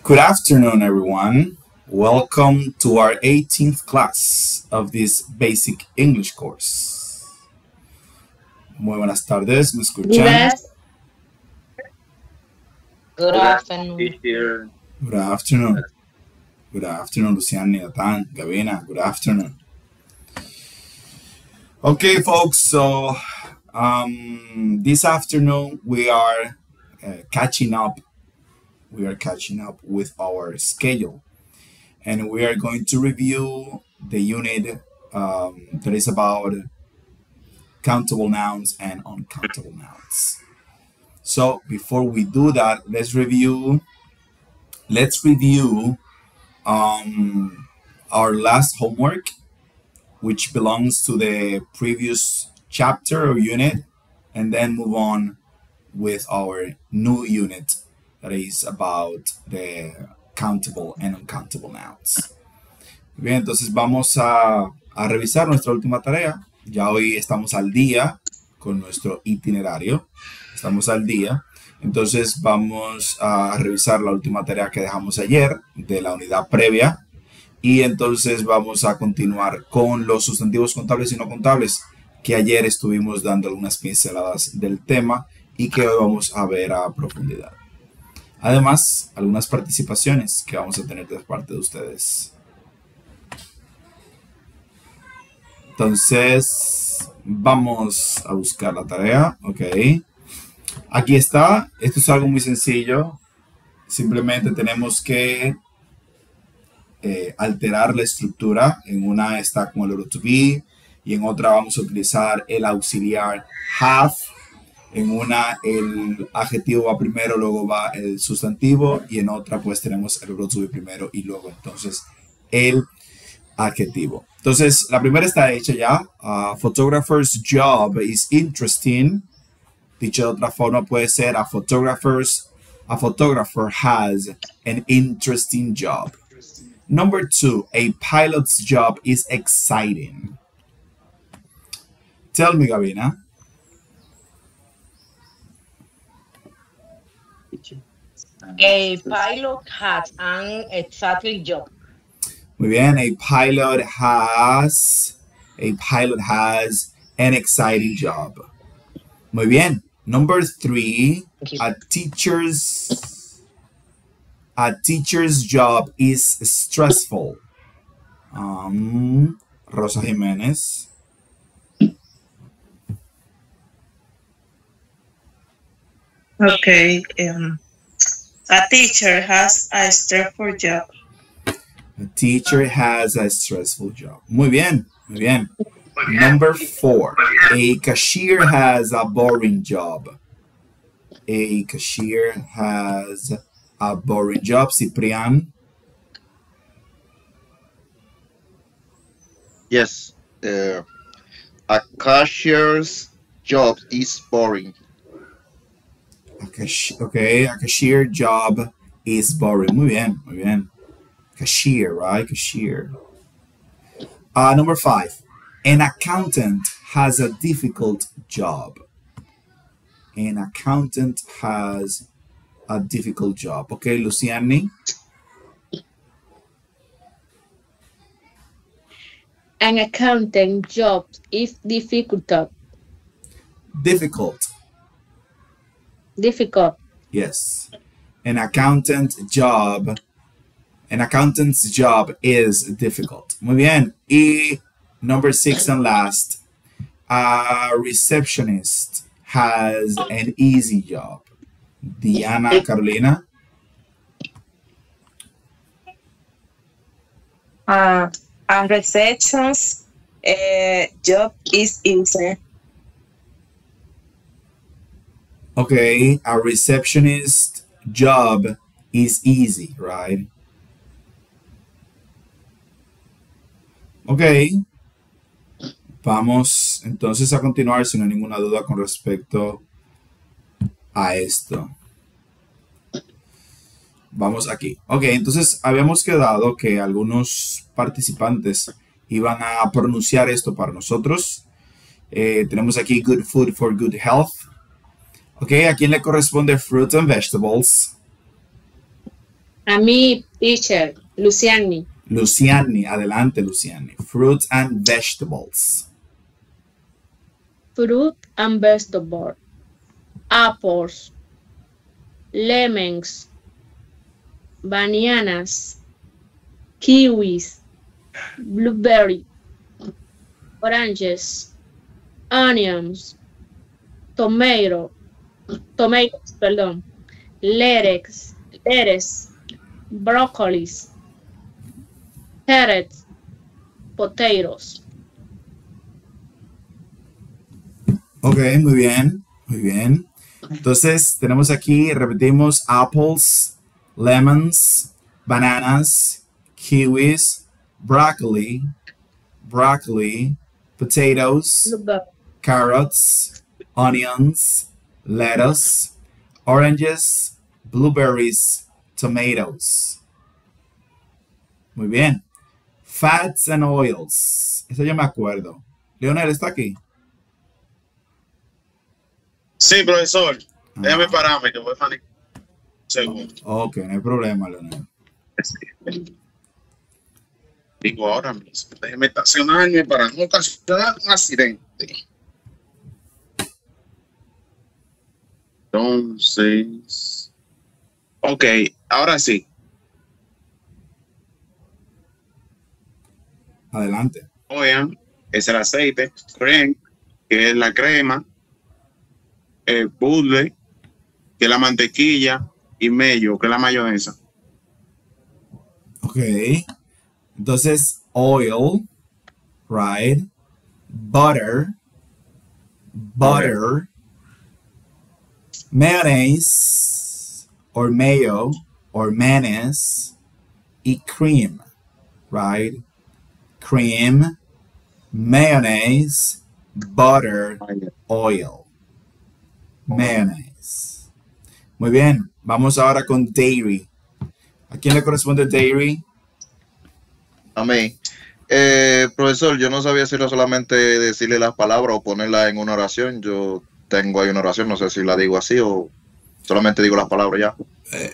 Good afternoon, everyone. Welcome to our 18th class of this basic English course. Muy buenas tardes, ¿me escuchan? Good afternoon. Good afternoon. Good afternoon, Luciana, Nathan, Gavina. Good afternoon. Okay, folks, so this afternoon we are catching up. We are catching up with our schedule, and we are going to review the unit that is about countable nouns and uncountable nouns. So before we do that, let's review our last homework, which belongs to the previous chapter or unit, and then move on with our new unit that is about the countable and uncountable nouns. Bien, entonces vamos a revisar nuestra última tarea. Ya hoy estamos al día con nuestro itinerario. Estamos al día. Entonces vamos a revisar la última tarea que dejamos ayer de la unidad previa. Y entonces vamos a continuar con los sustantivos contables y no contables, que ayer estuvimos dando algunas pinceladas del tema y que hoy vamos a ver a profundidad. Además, algunas participaciones que vamos a tener de parte de ustedes. Entonces, vamos a buscar la tarea. Ok. Aquí está. Esto es algo muy sencillo. Simplemente tenemos que alterar la estructura. En una está con el verbo to be y en otra vamos a utilizar el auxiliar have. En una el adjetivo va primero, luego va el sustantivo, y en otra pues tenemos el verbo to be primero y luego entonces el adjetivo. Entonces la primera está hecha ya. Photographer's job is interesting. Dicho de otra forma puede ser a photographer has an interesting job. Number 2, a pilot's job is exciting. Tell me, Gavina. A pilot has an exciting job. Muy bien, a pilot has an exciting job. Muy bien. Number 3, a teacher's job is stressful. Rosa Jimenez. Okay. A teacher has a stressful job. A teacher has a stressful job. Muy bien, muy bien. Number 4, a cashier has a boring job. A cashier has a boring job. Ciprian. Yes, a cashier's job is boring. A cashier job is boring. Muy bien, muy bien. Cashier, right? Cashier. Number 5, an accountant has a difficult job. An accountant has a difficult job. Okay, Luciani. An accountant job is difficult. Difficult. Yes. An accountant's job is difficult. Muy bien. Y number 6 and last, a receptionist has an easy job. Diana Carolina. A receptionist's job is easy. Okay, a receptionist job is easy, right? Ok. Vamos entonces a continuar sin ninguna duda con respecto a esto. Vamos aquí. Ok, entonces habíamos quedado que algunos participantes iban a pronunciar esto para nosotros. Tenemos aquí good food for good health. Ok, ¿a quién le corresponde fruit and vegetables? A mí, teacher, Luciani. Luciani, adelante, Luciani. Fruits and vegetables. Fruit and vegetable. Apples. Lemons. Bananas. Kiwis. Blueberry. Oranges. Onions. Tomatoes, perdón. Lettuce. Broccolis. Carrots. Potatoes. Ok, muy bien, muy bien. Entonces, tenemos aquí, repetimos, apples, lemons, bananas, kiwis, broccoli, potatoes, Blueberry. carrots, onions, lettuce, oranges, blueberries, tomatoes. Muy bien. Fats and oils. Eso yo me acuerdo. Leonel, ¿está aquí? Sí, profesor. Déjame pararme, que voy a fanar. Segundo. Ok, no hay problema, Leonel. Digo ahora mismo. Déjeme estacionarme para no ocasionar un accidente. Entonces. Ok, ahora sí. Adelante. Oigan, es el aceite. Cream, que es la crema. Bulle, que es la mantequilla. Y mayo, que es la mayonesa. Ok. Entonces, oil, right? Butter, mayonnaise, or mayo, or mayonnaise, y cream, right? Cream, mayonnaise, butter, oil, mayonnaise. Muy bien, vamos ahora con dairy. ¿A quién le corresponde dairy? A mí. Profesor, yo no sabía si era solamente decirle las palabras o ponerlas en una oración. Yo tengo ahí una oración, no sé si la digo así o solamente digo las palabras ya.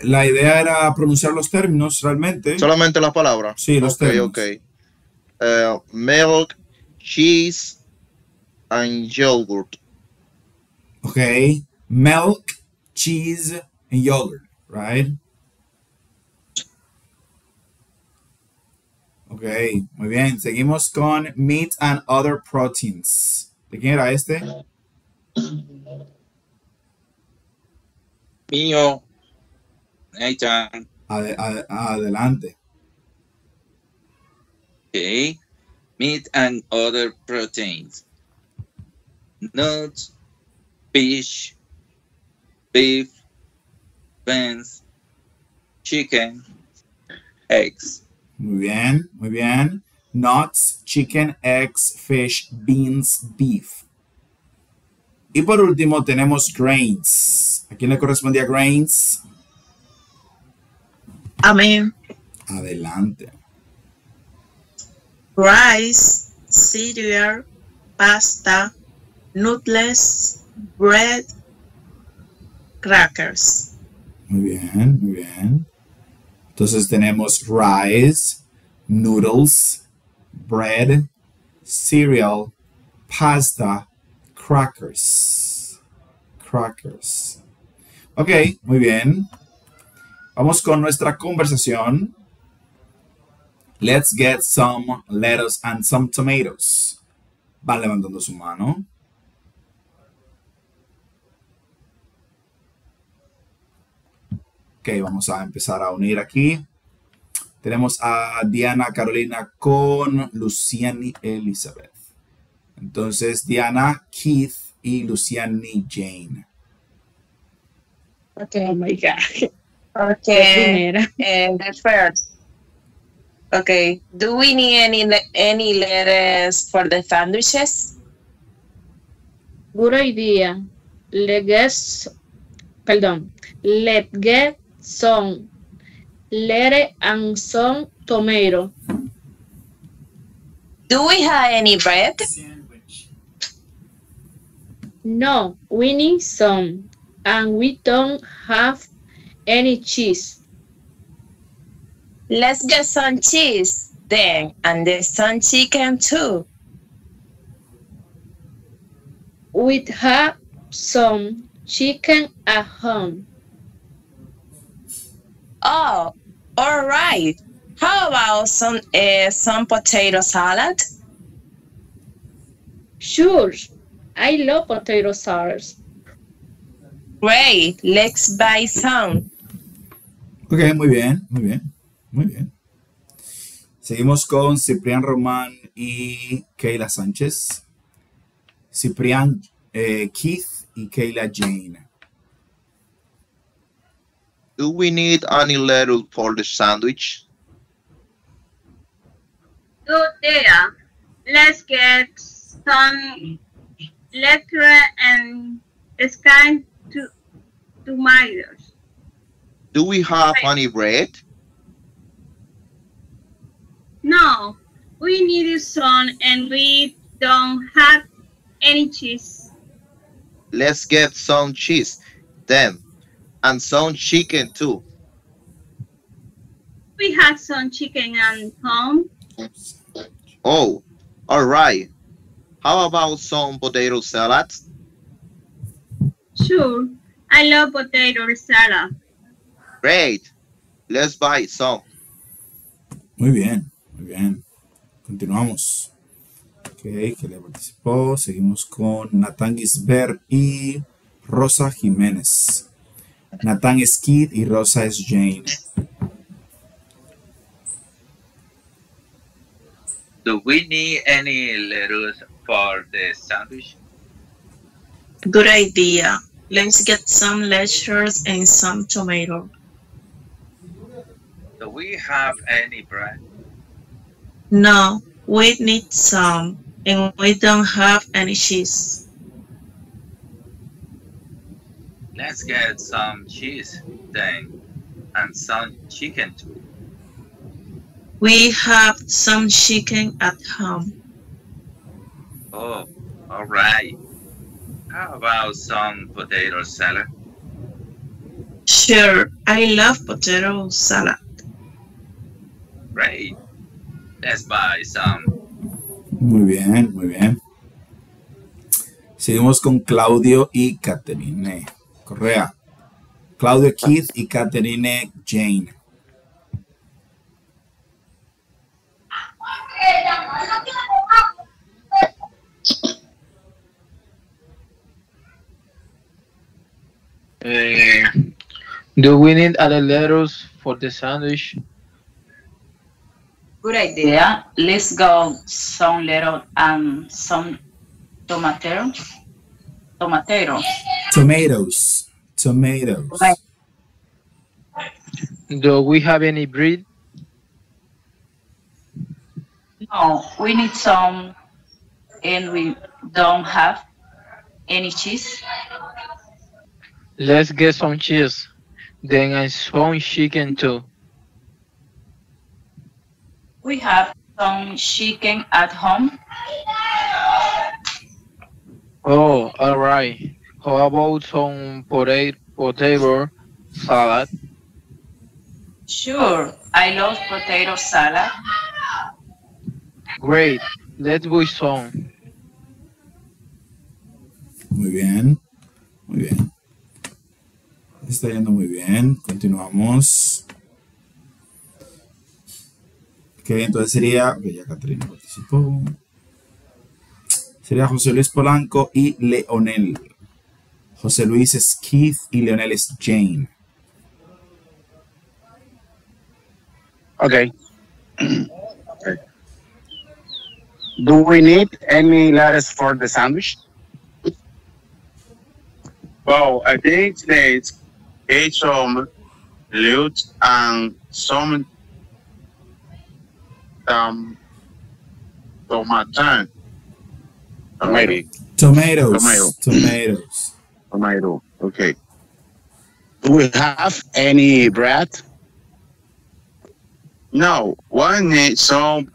La idea era pronunciar los términos realmente. Solamente las palabras. Sí, los términos. Ok. Milk, cheese, and yogurt. Ok. Milk, cheese, and yogurt, right? Ok, muy bien. Seguimos con meat and other proteins. ¿De quién era este? Mío, Nathan. Adelante. Okay. Meat and other proteins. Nuts, fish, beef, beans, chicken, eggs. Muy bien, muy bien. Nuts, chicken, eggs, fish, beans, beef. Y por último tenemos grains. ¿A quién le correspondía grains? A mí. Adelante. Rice, cereal, pasta, noodles, bread, crackers. Muy bien, muy bien. Entonces tenemos rice, noodles, bread, cereal, pasta, crackers. Crackers. Ok, muy bien. Vamos con nuestra conversación. Let's get some lettuce and some tomatoes. Van levantando su mano. Ok, vamos a empezar a unir aquí. Tenemos a Diana Carolina con Luciani Elizabeth. Entonces, Diana, Keith y Luciani Jane. Okay. Oh my God. Okay. The first. Okay. Do we need any lettuce for the sandwiches? Good idea. Let's get some lettuce and some tomato. Do we have any bread? No, we need some, and we don't have any cheese. Let's get some cheese then, and there's some chicken too. We have some chicken at home. Oh, all right. How about some potato salad? Sure, I love potato salad. Great, let's buy some. Ok, muy bien, muy bien, muy bien. Seguimos con Ciprián Román y Keila Sánchez. Ciprián Keith y Keila Jane. Do we need any lettuce for the sandwich? Good idea. Let's get some lettuce and scanned tomatoes. Do we have any bread? No, we need some and we don't have any cheese. Let's get some cheese then, and some chicken too. We have some chicken at home. Oh, all right. How about some potato salad? Sure, I love potato salad. Great. Let's buy some. Muy bien, muy bien. Continuamos. Ok, que le participó. Seguimos con Natán Gisbert y Rosa Jiménez. Natán es Keith y Rosa es Jane. Do we need any lettuce for the sandwich? Good idea. Let's get some lettuce and some tomato. Do we have any bread? No, we need some, and we don't have any cheese. Let's get some cheese then, and some chicken too. We have some chicken at home. Oh, all right. How about some potato salad? Sure, I love potato salad. Great. Let's buy some. Muy bien, muy bien. Seguimos con Claudio y Caterine Correa. Claudio Keith y Caterine Jane. Do we need other lettuce for the sandwich? Good idea. Let's go some lettuce and some tomato. Tomatoes. Right. Do we have any bread? No, we need some, and we don't have any cheese. Let's get some cheese, then and some chicken too. We have some chicken at home. Oh, all right. How about some potato salad? Sure, I love potato salad. Great. Let's buy some. Muy bien. Muy bien. Está yendo muy bien. Continuamos. Ok, entonces sería... Ok, ya Caterina participó. Sería José Luis Polanco y Leonel. José Luis es Keith y Leonel es Jane. Okay. Do we need any lettuce for the sandwich? Well, I think let's get some lettuce and some tomato. Tomato. Okay. Do we have any bread? No. We need some.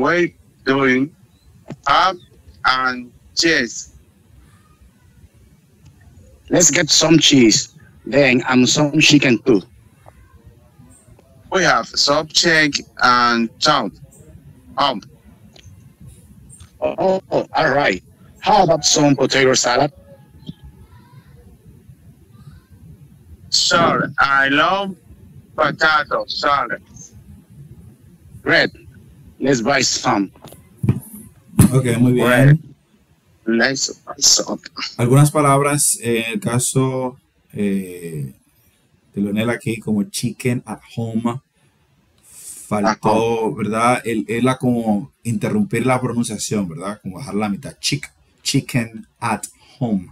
We're doing up and cheese. Let's get some cheese, then and some chicken too. we have subject and sound. Oh, all right. How about some potato salad? Sure, I love potato salad. Red, let's buy some. Ok, muy bien. Let's buy some. Algunas palabras, en el caso de Leonel aquí, como chicken at home, faltó, ¿verdad? Él como interrumpir la pronunciación, ¿verdad? Como dejar la mitad. Chicken at home.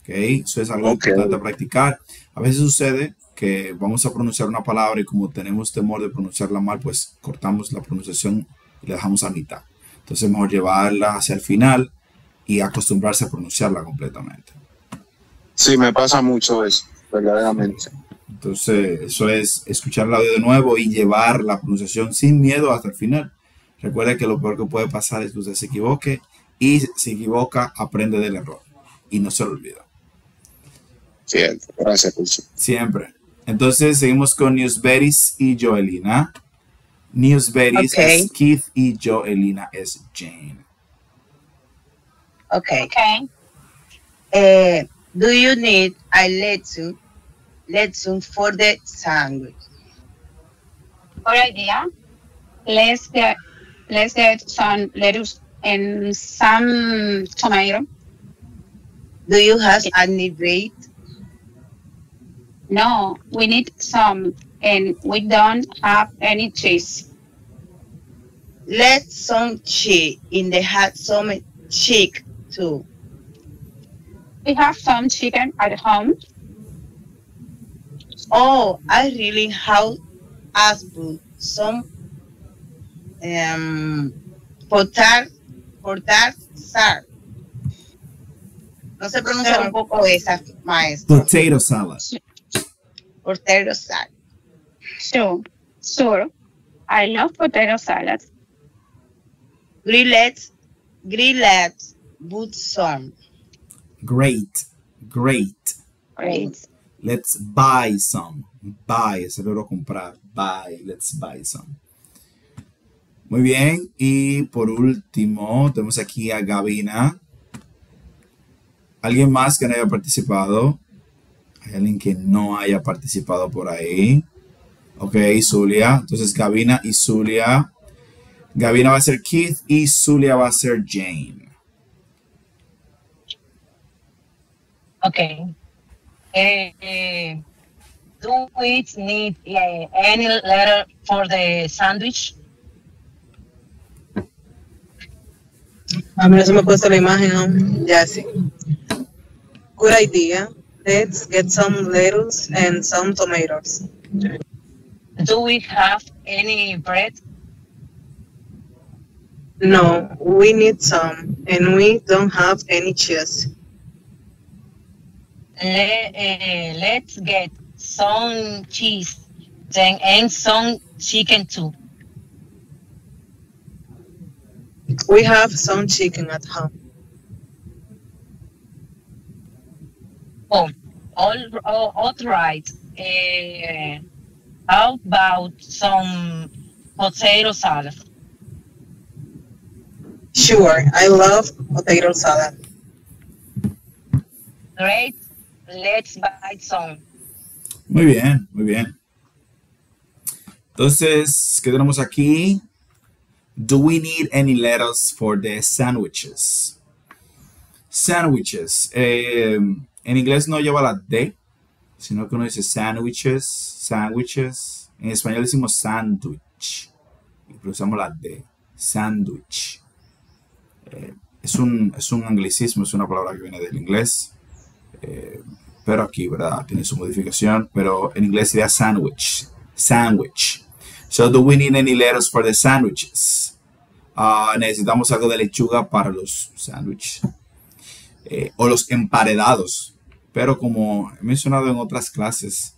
¿Ok? Eso es algo importante a practicar. A veces sucede que vamos a pronunciar una palabra y como tenemos temor de pronunciarla mal, pues cortamos la pronunciación y la dejamos a mitad. Entonces, mejor llevarla hacia el final y acostumbrarse a pronunciarla completamente. Sí, me pasa mucho eso, verdaderamente. Entonces, eso es escuchar el audio de nuevo y llevar la pronunciación sin miedo hasta el final. Recuerde que lo peor que puede pasar es que usted se equivoque y si se equivoca, aprende del error y no se lo olvida. Cierto, gracias, Pulso. Siempre. Entonces, seguimos con Newsberries y Joelina. Newsberries es Keith y Joelina es Jane. Okay. Do you need a lettuce for the sandwich? Good idea. Let's get some lettuce and some tomato. Do you have any bread? No, we need some, and we don't have any cheese. Let's some cheese in the hot some chick too. We have some chicken at home. Oh, I really have asked some potato salad. No se pronuncia un poco esa, maestro. Potato salad. Potato salad. Sure. I love potato salad. Grilled, but some. Great. Let's buy some. Buy es el verbo comprar. Buy. Let's buy some. Muy bien. Y por último, tenemos aquí a Gabina. ¿Alguien más que no haya participado? ¿Hay alguien que no haya participado por ahí? Ok, Zulia. Entonces, Gabina y Zulia. Gabina va a ser Keith y Zulia va a ser Jane. Okay. Do we need any letter for the sandwich? A mí no se me ha puesto la imagen, ¿no? Ya sí. Good idea. Let's get some lettuce and some tomatoes. Do we have any bread? No, we need some, and we don't have any cheese. Let's get some cheese, then and some chicken too. We have some chicken at home. Oh, all right. How about some potato salad? Sure, I love potato salad. Great, let's buy some. Muy bien, muy bien. Entonces, ¿qué tenemos aquí? Do we need any lettuce for the sandwiches? Sandwiches. En inglés no lleva la D, sino que uno dice sandwiches. En español decimos sandwich y usamos la D, sandwich. Es un anglicismo, es una palabra que viene del inglés, pero aquí, ¿verdad? Tiene su modificación, pero en inglés sería sandwich. So, do we need any lettuce for the sandwiches? Necesitamos algo de lechuga para los sándwiches o los emparedados. Pero como he mencionado en otras clases,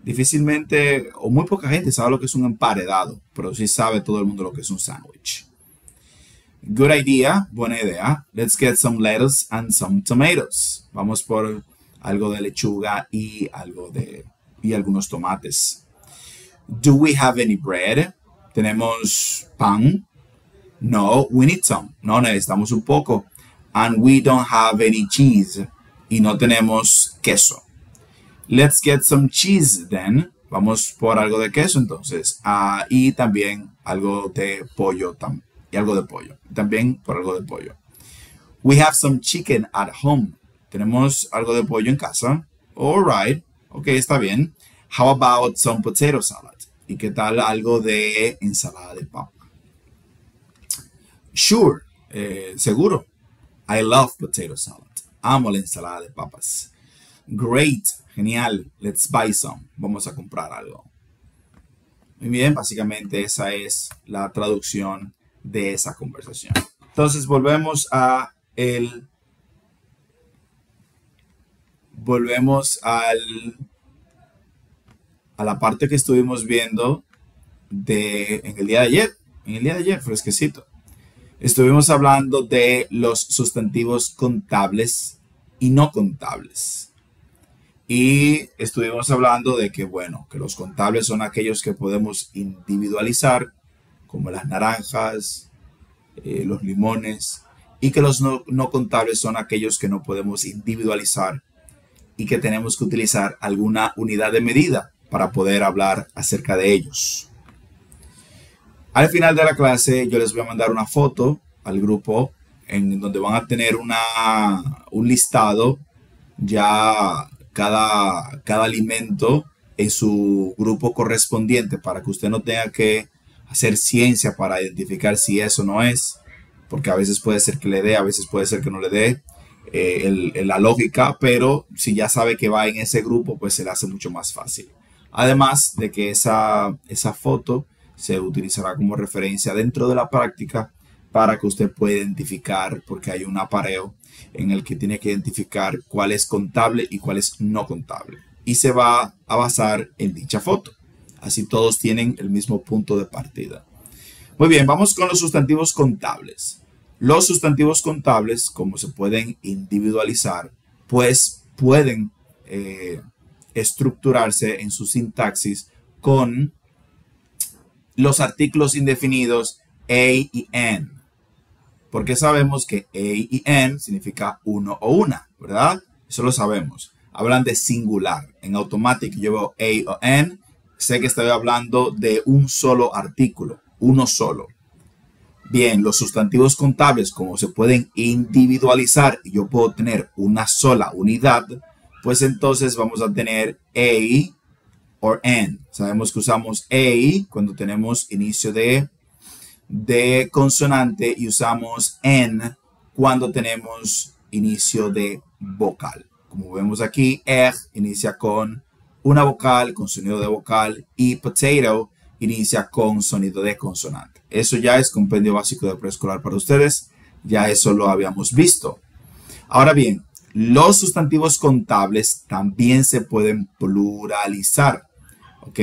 difícilmente o muy poca gente sabe lo que es un emparedado, pero sí sabe todo el mundo lo que es un sándwich. Good idea, buena idea. Let's get some lettuce and some tomatoes. Vamos por algo de lechuga y algunos tomates. Do we have any bread? ¿Tenemos pan? No, we need some. No, necesitamos un poco. And we don't have any cheese. Y no tenemos queso. Let's get some cheese then. Vamos por algo de queso entonces. Y también algo de pollo. Y algo de pollo. También por algo de pollo. We have some chicken at home. Tenemos algo de pollo en casa. All right. Ok, está bien. How about some potato salad? ¿Y qué tal algo de ensalada de papa? Sure. Seguro. I love potato salad. Amo la ensalada de papas. Great. Genial. Let's buy some. Vamos a comprar algo. Muy bien. Básicamente esa es la traducción de esa conversación. Entonces volvemos a la parte que estuvimos viendo en el día de ayer. En el día de ayer, fresquecito. Estuvimos hablando de los sustantivos contables y no contables. Y estuvimos hablando de que, bueno, que los contables son aquellos que podemos individualizar, como las naranjas, los limones, y que los no contables son aquellos que no podemos individualizar y que tenemos que utilizar alguna unidad de medida para poder hablar acerca de ellos. Al final de la clase yo les voy a mandar una foto al grupo en donde van a tener un listado ya cada alimento en su grupo correspondiente para que usted no tenga que hacer ciencia para identificar si eso no es, porque a veces puede ser que le dé, a veces puede ser que no le dé la lógica, pero si ya sabe que va en ese grupo, pues se le hace mucho más fácil. Además de que esa foto se utilizará como referencia dentro de la práctica para que usted pueda identificar, porque hay un apareo en el que tiene que identificar cuál es contable y cuál es no contable. Y se va a basar en dicha foto. Así todos tienen el mismo punto de partida. Muy bien, vamos con los sustantivos contables. Los sustantivos contables, como se pueden individualizar, pues pueden estructurarse en su sintaxis con los artículos indefinidos a y n. Porque sabemos que a y n significa uno o una, ¿verdad? Eso lo sabemos. Hablan de singular. En automático yo veo a o n. Sé que estoy hablando de un solo artículo, uno solo. Bien, los sustantivos contables, como se pueden individualizar y yo puedo tener una sola unidad, pues entonces vamos a tener a o n. Sabemos que usamos a cuando tenemos inicio de consonante y usamos n cuando tenemos inicio de vocal. Como vemos aquí, inicia con una vocal, con sonido de vocal, y potato inicia con sonido de consonante. Eso ya es compendio básico de preescolar para ustedes. Ya eso lo habíamos visto. Ahora bien, los sustantivos contables también se pueden pluralizar. ¿Ok?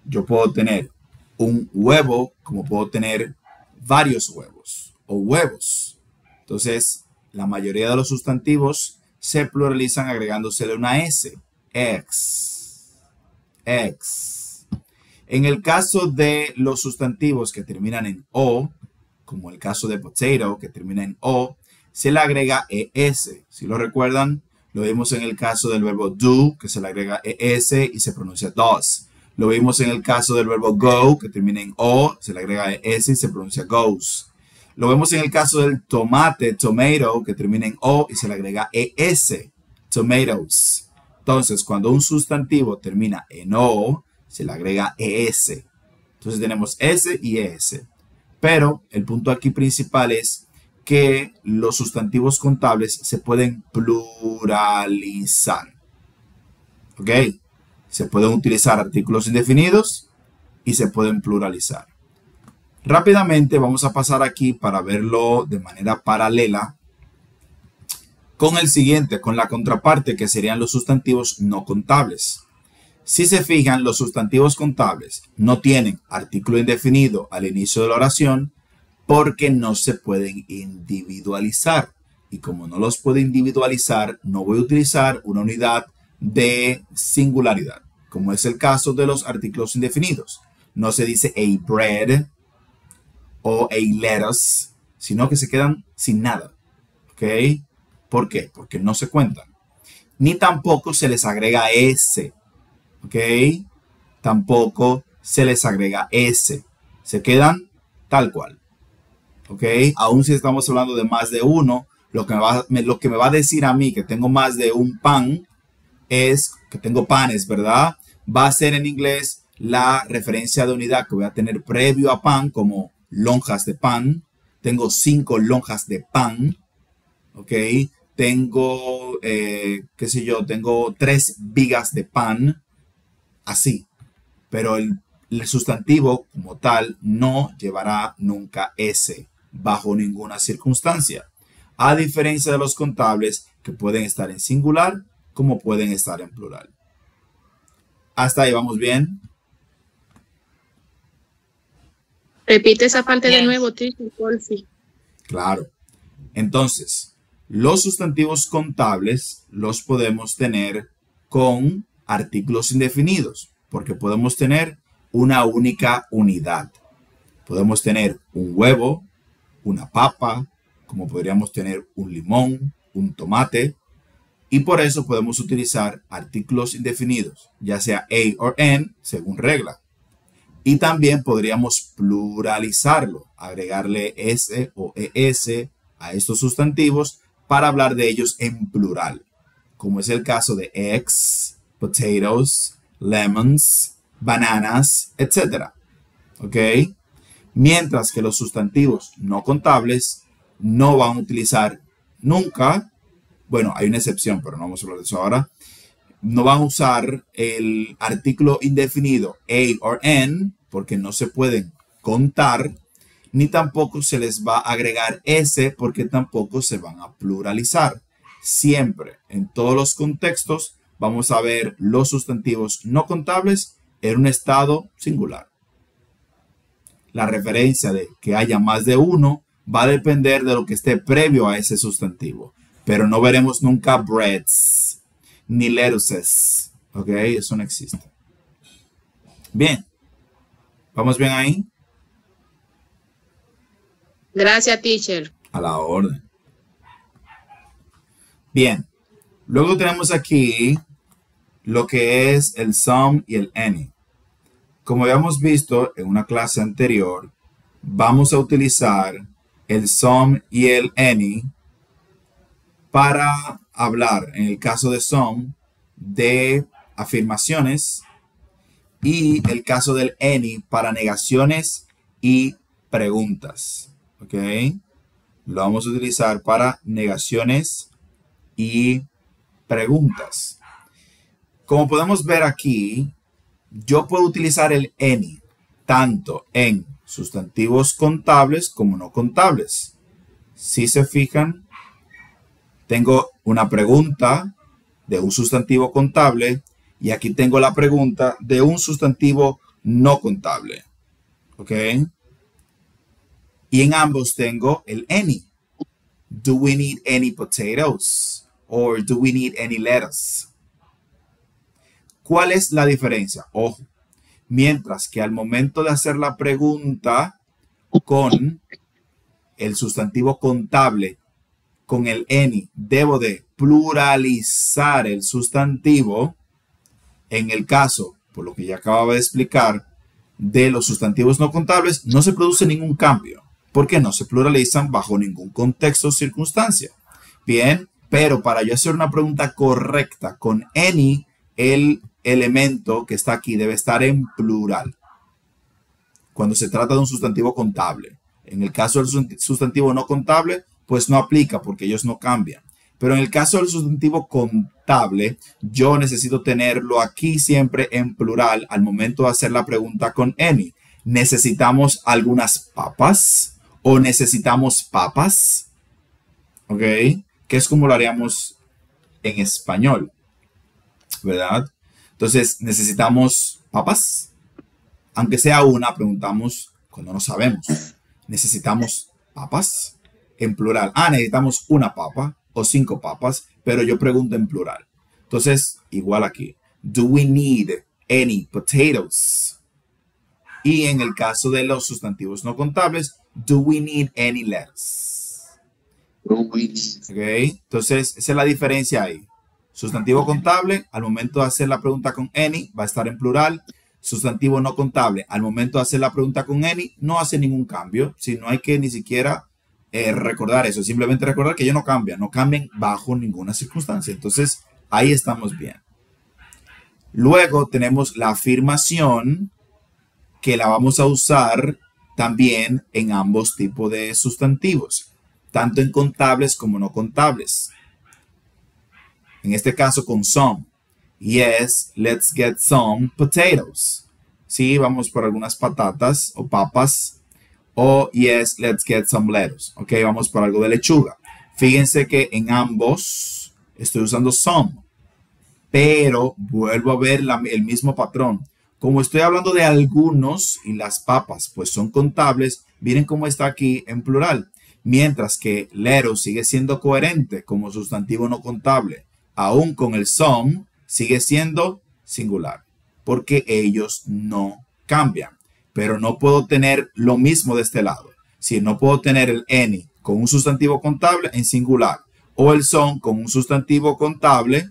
Yo puedo tener un huevo como puedo tener varios huevos o huevos. Entonces, la mayoría de los sustantivos se pluralizan agregándose una S. Eggs. Eggs. En el caso de los sustantivos que terminan en O, como el caso de potato, que termina en O, se le agrega ES. Si lo recuerdan, lo vimos en el caso del verbo do, que se le agrega ES y se pronuncia does. Lo vimos en el caso del verbo go, que termina en O, se le agrega ES y se pronuncia goes. Lo vemos en el caso del tomate, tomato, que termina en O y se le agrega ES, tomatoes. Entonces, cuando un sustantivo termina en O, se le agrega ES. Entonces tenemos S y ES. Pero el punto aquí principal es que los sustantivos contables se pueden pluralizar. ¿Ok? Se pueden utilizar artículos indefinidos y se pueden pluralizar. Rápidamente vamos a pasar aquí para verlo de manera paralela con el siguiente, con la contraparte, que serían los sustantivos no contables. Si se fijan, los sustantivos contables no tienen artículo indefinido al inicio de la oración porque no se pueden individualizar. Y como no los puedo individualizar, no voy a utilizar una unidad de singularidad. como es el caso de los artículos indefinidos. No se dice a bread o a lettuce, sino que se quedan sin nada. ¿Ok? ¿Por qué? Porque no se cuentan. Ni tampoco se les agrega S. ¿Ok? Tampoco se les agrega S. Se quedan tal cual. ¿Ok? Aún si estamos hablando de más de uno, lo que me va a decir a mí que tengo más de un pan es que tengo panes, ¿verdad? Va a ser en inglés la referencia de unidad que voy a tener previo a pan, como lonjas de pan. Tengo 5 lonjas de pan. ¿Ok? Tengo, qué sé yo, tengo 3 vigas de pan. Así. Pero el sustantivo como tal no llevará nunca S bajo ninguna circunstancia. A diferencia de los contables que pueden estar en singular como pueden estar en plural. ¿Hasta ahí vamos bien? Repite esa parte de Yes. nuevo, teacher, por fin. Claro. Entonces, los sustantivos contables los podemos tener con artículos indefinidos, porque podemos tener una única unidad. Podemos tener un huevo, una papa, como podríamos tener un limón, un tomate, y por eso podemos utilizar artículos indefinidos, ya sea a o n, según regla. Y también podríamos pluralizarlo, agregarle s o es a estos sustantivos para hablar de ellos en plural, como es el caso de eggs, potatoes, lemons, bananas, etc. ¿Ok? Mientras que los sustantivos no contables no van a utilizar nunca, bueno, hay una excepción, pero no vamos a hablar de eso ahora, no van a usar el artículo indefinido a o n porque no se pueden contar, ni tampoco se les va a agregar s porque tampoco se van a pluralizar. Siempre, en todos los contextos, vamos a ver los sustantivos no contables en un estado singular. La referencia de que haya más de uno va a depender de lo que esté previo a ese sustantivo. Pero no veremos nunca breads ni lettuces. ¿Ok? Eso no existe. Bien. ¿Vamos bien ahí? Gracias, teacher. A la orden. Bien. Luego tenemos aquí lo que es el some y el any. Como habíamos visto en una clase anterior, vamos a utilizar el some y el any para hablar, en el caso de some, de afirmaciones y el caso del any para negaciones y preguntas. ¿Ok? Lo vamos a utilizar para negaciones y preguntas. Como podemos ver aquí, yo puedo utilizar el any tanto en sustantivos contables como no contables. Si se fijan, tengo una pregunta de un sustantivo contable y aquí tengo la pregunta de un sustantivo no contable. ¿Ok? Y en ambos tengo el any. Do we need any potatoes? Or do we need any lettuce? ¿Cuál es la diferencia? Ojo, mientras que al momento de hacer la pregunta con el sustantivo contable, con el any, debo de pluralizar el sustantivo. En el caso, por lo que ya acababa de explicar, de los sustantivos no contables, no se produce ningún cambio, porque no se pluralizan bajo ningún contexto o circunstancia. Bien, pero para yo hacer una pregunta correcta con any, el elemento que está aquí debe estar en plural cuando se trata de un sustantivo contable. En el caso del sustantivo no contable, pues no aplica porque ellos no cambian. Pero en el caso del sustantivo contable, yo necesito tenerlo aquí siempre en plural al momento de hacer la pregunta con any. ¿Necesitamos algunas papas? ¿O necesitamos papas? ¿Ok? Que es como lo haríamos en español, ¿verdad? Entonces, ¿necesitamos papas? Aunque sea una, preguntamos cuando no sabemos. ¿Necesitamos papas? En plural. Necesitamos una papa o 5 papas, pero yo pregunto en plural. Entonces, igual aquí. Do we need any potatoes. Y en el caso de los sustantivos no contables, do we need any lettuce? Ok, entonces esa es la diferencia ahí. Sustantivo contable, al momento de hacer la pregunta con any, va a estar en plural. Sustantivo no contable, al momento de hacer la pregunta con any, no hace ningún cambio. Si no hay que ni siquiera recordar eso, simplemente recordar que ellos no cambian bajo ninguna circunstancia. Entonces, ahí estamos bien. Luego tenemos la afirmación, que la vamos a usar también en ambos tipos de sustantivos, tanto en contables como no contables. En este caso con some. Yes, let's get some potatoes. Sí, vamos por algunas patatas o papas. O yes, let's get some lettuce. Ok, vamos por algo de lechuga. Fíjense que en ambos estoy usando some. Pero vuelvo a ver el mismo patrón. Como estoy hablando de algunos y las papas pues son contables, miren cómo está aquí en plural. Mientras que lettuce sigue siendo coherente como sustantivo no contable. Aún con el some sigue siendo singular. Porque ellos no cambian. Pero no puedo tener lo mismo de este lado. Si no puedo tener el any con un sustantivo contable en singular. O el some con un sustantivo contable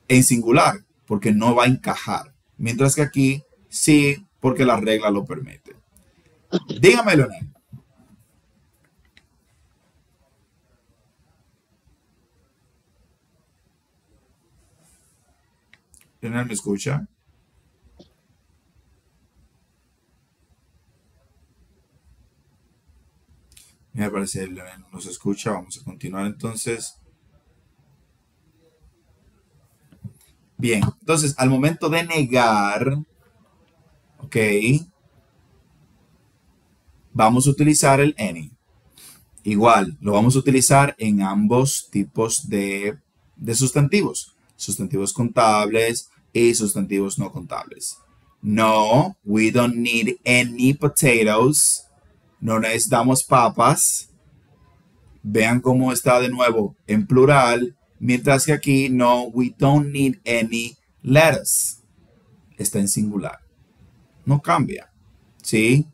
en singular. Porque no va a encajar. Mientras que aquí sí, porque la regla lo permite. Dígame, Leonel. Leonel, ¿me escucha? Me parece que Leonel no nos escucha. Vamos a continuar entonces. Bien, entonces al momento de negar, ok, vamos a utilizar el any. Igual, lo vamos a utilizar en ambos tipos de sustantivos. Sustantivos contables y sustantivos no contables. No, we don't need any potatoes. No necesitamos papas. Vean cómo está de nuevo en plural. Mientras que aquí, no, we don't need any lettuce. Está en singular. No cambia. ¿Sí?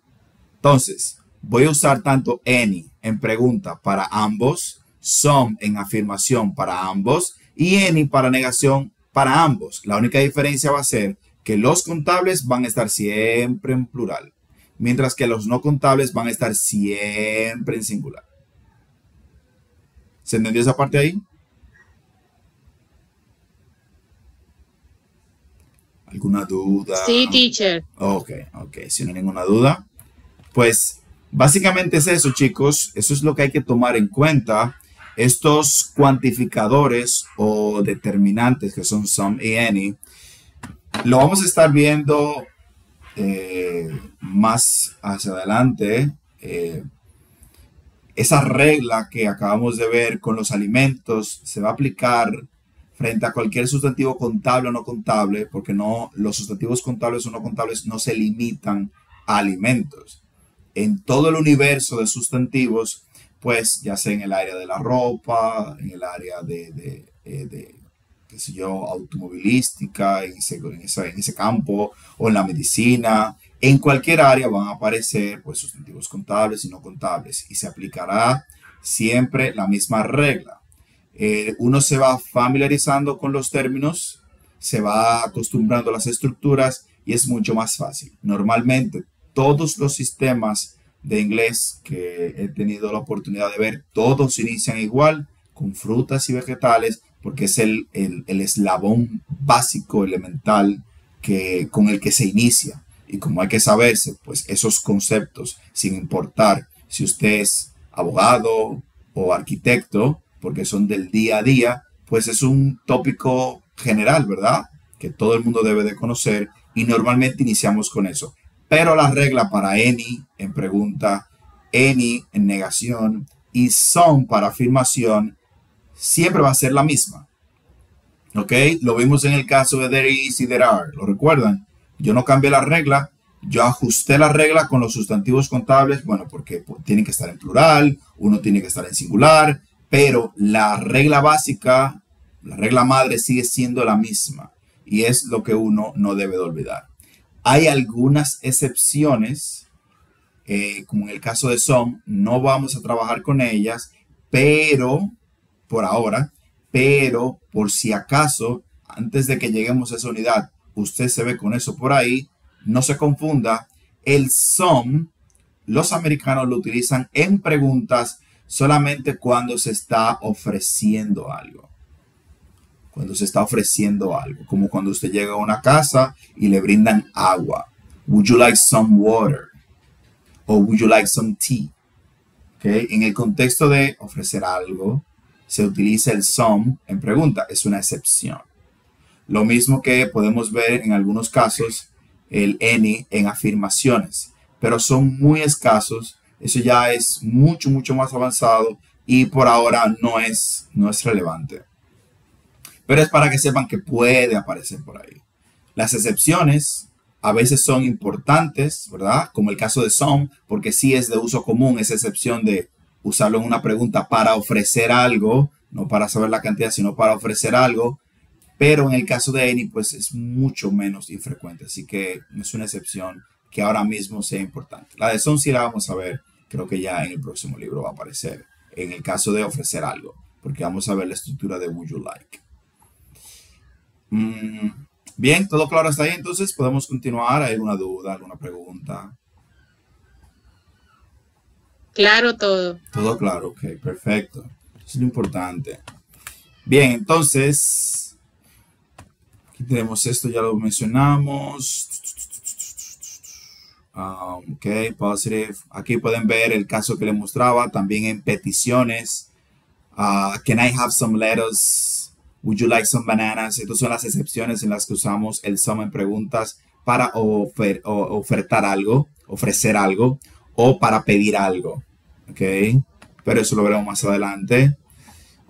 Entonces, voy a usar tanto any en pregunta para ambos, some en afirmación para ambos y any para negación para ambos. La única diferencia va a ser que los contables van a estar siempre en plural, mientras que los no contables van a estar siempre en singular. ¿Se entendió esa parte ahí? ¿Alguna duda? Sí, teacher. Ok. Si no hay ninguna duda, pues básicamente es eso, chicos. Eso es lo que hay que tomar en cuenta. Estos cuantificadores o determinantes que son some y any, lo vamos a estar viendo más hacia adelante. Esa regla que acabamos de ver con los alimentos se va a aplicar frente a cualquier sustantivo contable o no contable, porque no, los sustantivos contables o no contables no se limitan a alimentos. En todo el universo de sustantivos, pues ya sea en el área de la ropa, en el área de qué sé yo, automovilística, en ese campo, o en la medicina, en cualquier área van a aparecer pues sustantivos contables y no contables, y se aplicará siempre la misma regla. Uno se va familiarizando con los términos, se va acostumbrando a las estructuras y es mucho más fácil. Normalmente todos los sistemas de inglés que he tenido la oportunidad de ver, todos inician igual, con frutas y vegetales, porque es el eslabón básico, elemental, con el que se inicia. Y como hay que saberse, pues esos conceptos, sin importar si usted es abogado o arquitecto, porque son del día a día, pues es un tópico general, ¿verdad? Que todo el mundo debe de conocer y normalmente iniciamos con eso. Pero la regla para any en pregunta, any en negación y some para afirmación siempre va a ser la misma. ¿Ok? Lo vimos en el caso de there is y there are. ¿Lo recuerdan? Yo no cambié la regla. Yo ajusté la regla con los sustantivos contables. Bueno, porque tienen que estar en plural. Uno tiene que estar en singular. Pero la regla básica, la regla madre sigue siendo la misma. y es lo que uno no debe de olvidar. Hay algunas excepciones, como en el caso de some, no vamos a trabajar con ellas, pero por ahora, pero por si acaso, antes de que lleguemos a esa unidad, usted se ve con eso por ahí, no se confunda, el some, los americanos lo utilizan en preguntas solamente cuando se está ofreciendo algo. Cuando se está ofreciendo algo, como cuando usted llega a una casa y le brindan agua. Would you like some water? O would you like some tea? ¿Okay? En el contexto de ofrecer algo, se utiliza el some en pregunta. Es una excepción. Lo mismo que podemos ver en algunos casos el any en afirmaciones, pero son muy escasos. Eso ya es mucho más avanzado y por ahora no es relevante. Pero es para que sepan que puede aparecer por ahí. Las excepciones a veces son importantes, ¿verdad? Como el caso de some, porque sí es de uso común esa excepción de usarlo en una pregunta para ofrecer algo, no para saber la cantidad, sino para ofrecer algo. Pero en el caso de any, pues es mucho menos infrecuente. Así que no es una excepción que ahora mismo sea importante. La de some sí la vamos a ver, creo que ya en el próximo libro va a aparecer. En el caso de ofrecer algo, porque vamos a ver la estructura de would you like. Bien, ¿todo claro hasta ahí? Entonces podemos continuar. ¿Hay alguna duda, alguna pregunta? Claro todo. Todo claro, ok, perfecto. Eso es lo importante. Bien, entonces, aquí tenemos esto, ya lo mencionamos. Ok, positive. Aquí pueden ver el caso que les mostraba, también en peticiones. Can I have some lettuce? Would you like some bananas? Estas son las excepciones en las que usamos el some en preguntas para ofertar algo, ofrecer algo o para pedir algo. Ok, pero eso lo veremos más adelante.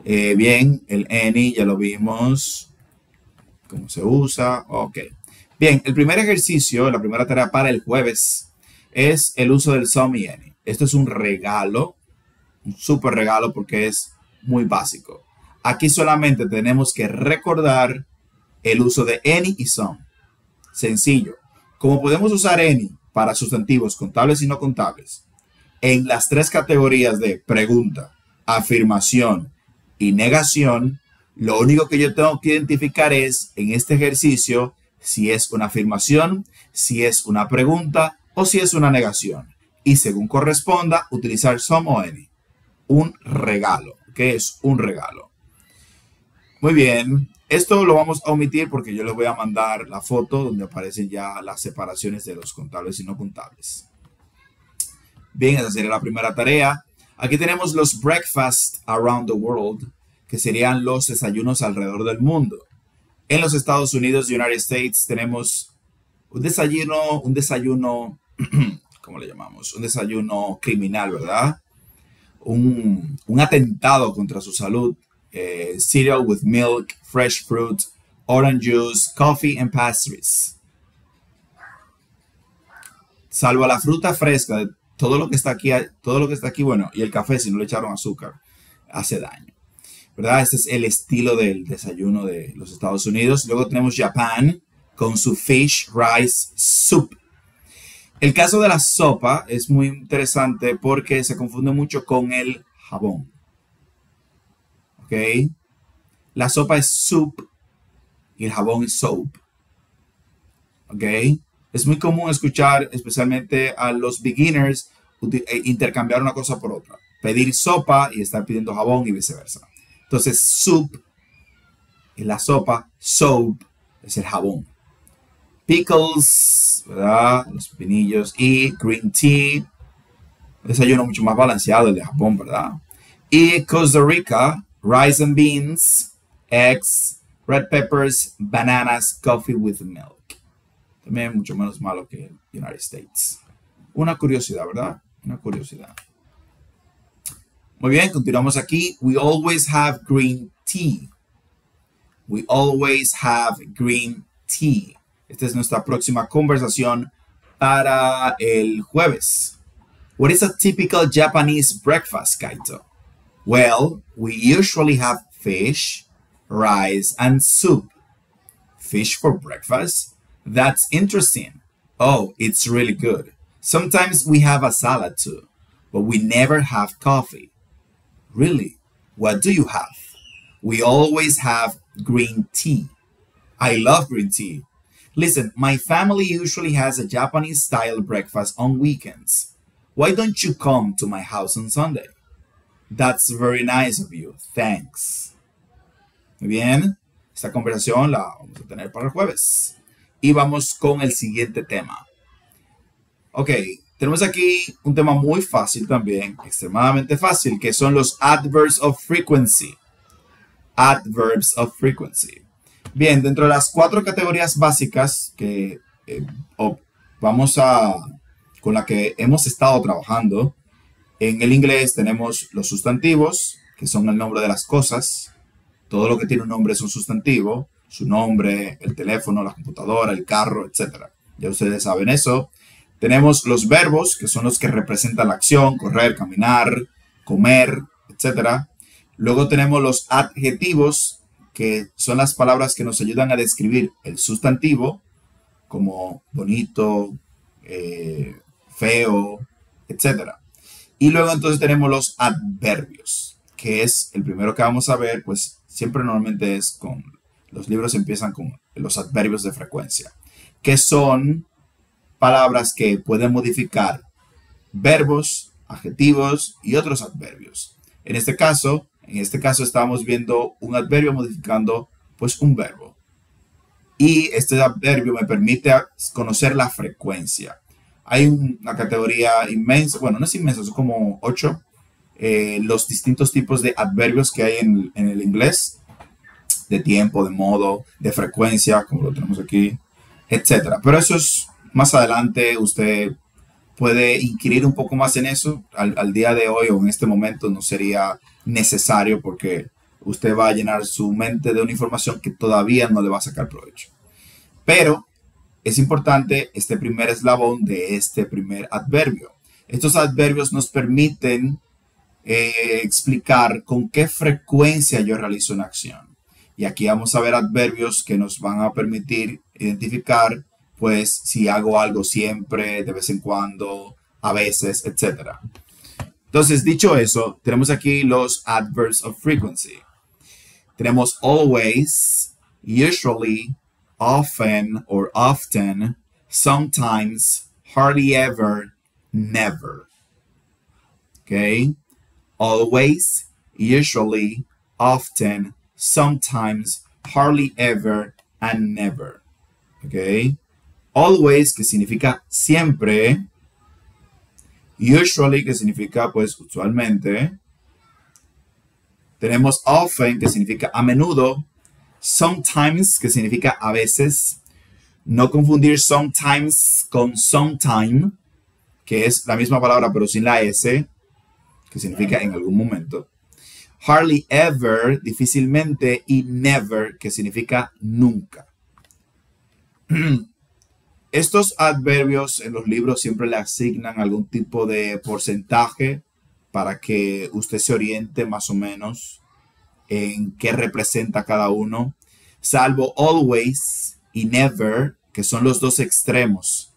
Bien, el any ya lo vimos. ¿Cómo se usa? Ok. Bien, el primer ejercicio, la primera tarea para el jueves es el uso del some y any. Esto es un regalo, un súper regalo porque es muy básico. Aquí solamente tenemos que recordar el uso de any y some. Sencillo. Como podemos usar any para sustantivos contables y no contables, en las tres categorías de pregunta, afirmación y negación, lo único que yo tengo que identificar es en este ejercicio si es una afirmación, si es una pregunta o si es una negación. Y según corresponda, utilizar some o any. Un regalo. ¿Qué es un regalo? Muy bien. Esto lo vamos a omitir porque yo les voy a mandar la foto donde aparecen ya las separaciones de los contables y no contables. Bien, esa sería la primera tarea. Aquí tenemos los breakfast around the world, que serían los desayunos alrededor del mundo. En los Estados Unidos, United States, tenemos un desayuno, ¿cómo le llamamos? Un desayuno criminal, ¿verdad? Un atentado contra su salud. Cereal with milk, fresh fruit, orange juice, coffee and pastries. Salvo la fruta fresca, todo lo que está aquí, bueno, y el café, si no le echaron azúcar, hace daño, ¿verdad? Este es el estilo del desayuno de los Estados Unidos. Luego tenemos Japón con su fish rice soup. El caso de la sopa es muy interesante porque se confunde mucho con el jabón. ¿Ok? La sopa es soup y el jabón es soap. ¿Ok? Es muy común escuchar, especialmente a los beginners, intercambiar una cosa por otra. Pedir sopa y estar pidiendo jabón y viceversa. Entonces, soup es la sopa, soap es el jabón. Pickles, ¿verdad? Los pepinillos y green tea. Un desayuno mucho más balanceado el de Japón, ¿verdad? Y Costa Rica, rice and beans, eggs, red peppers, bananas, coffee with milk. También mucho menos malo que United States. Una curiosidad, ¿verdad? Una curiosidad. Muy bien, continuamos aquí. We always have green tea. We always have green tea. Esta es nuestra próxima conversación para el jueves. What is a typical Japanese breakfast, Kaito? Well, we usually have fish, rice, and soup. Fish for breakfast? That's interesting. Oh, it's really good. Sometimes we have a salad too, but we never have coffee. Really? What do you have? We always have green tea. I love green tea. Listen, my family usually has a Japanese-style breakfast on weekends. Why don't you come to my house on Sunday? That's very nice of you. Thanks. Muy bien. Esta conversación la vamos a tener para el jueves. Y vamos con el siguiente tema. Ok, tenemos aquí un tema muy fácil también, extremadamente fácil, que son los adverbs of frequency. Adverbs of frequency. Bien, dentro de las 4 categorías básicas que con la que hemos estado trabajando, en el inglés tenemos los sustantivos, que son el nombre de las cosas. Todo lo que tiene un nombre es un sustantivo. Su nombre, el teléfono, la computadora, el carro, etc. Ya ustedes saben eso. Tenemos los verbos, que son los que representan la acción, correr, caminar, comer, etc. Luego tenemos los adjetivos, que son las palabras que nos ayudan a describir el sustantivo, como bonito, feo, etc. Y luego entonces tenemos los adverbios, que es el primero que vamos a ver, pues siempre normalmente es con, los libros empiezan con los adverbios de frecuencia, que son palabras que pueden modificar verbos, adjetivos y otros adverbios. En este caso estamos viendo un adverbio modificando pues un verbo. Y este adverbio me permite conocer la frecuencia. Hay una categoría inmensa, bueno, no es inmensa, son como 8, los distintos tipos de adverbios que hay en el inglés, de tiempo, de modo, de frecuencia, como lo tenemos aquí, etc. Pero eso es más adelante, usted puede inquirir un poco más en eso. Al día de hoy o en este momento no sería necesario porque usted va a llenar su mente de una información que todavía no le va a sacar provecho. Pero es importante este primer eslabón de este primer adverbio. Estos adverbios nos permiten explicar con qué frecuencia yo realizo una acción. Y aquí vamos a ver adverbios que nos van a permitir identificar, pues, si hago algo siempre, de vez en cuando, a veces, etc. Entonces, dicho eso, tenemos aquí los adverbs of frequency. Tenemos always, usually, often or often, sometimes, hardly ever, never. Okay? Always, usually, often, sometimes, hardly ever, and never. Okay? Always, que significa siempre. Usually, que significa pues usualmente. Tenemos often, que significa a menudo. Sometimes, que significa a veces. No confundir sometimes con sometime, que es la misma palabra pero sin la S, que significa en algún momento. Hardly ever, difícilmente, y never, que significa nunca. Estos adverbios en los libros siempre le asignan algún tipo de porcentaje para que usted se oriente más o menos en qué representa cada uno, salvo always y never, que son los dos extremos.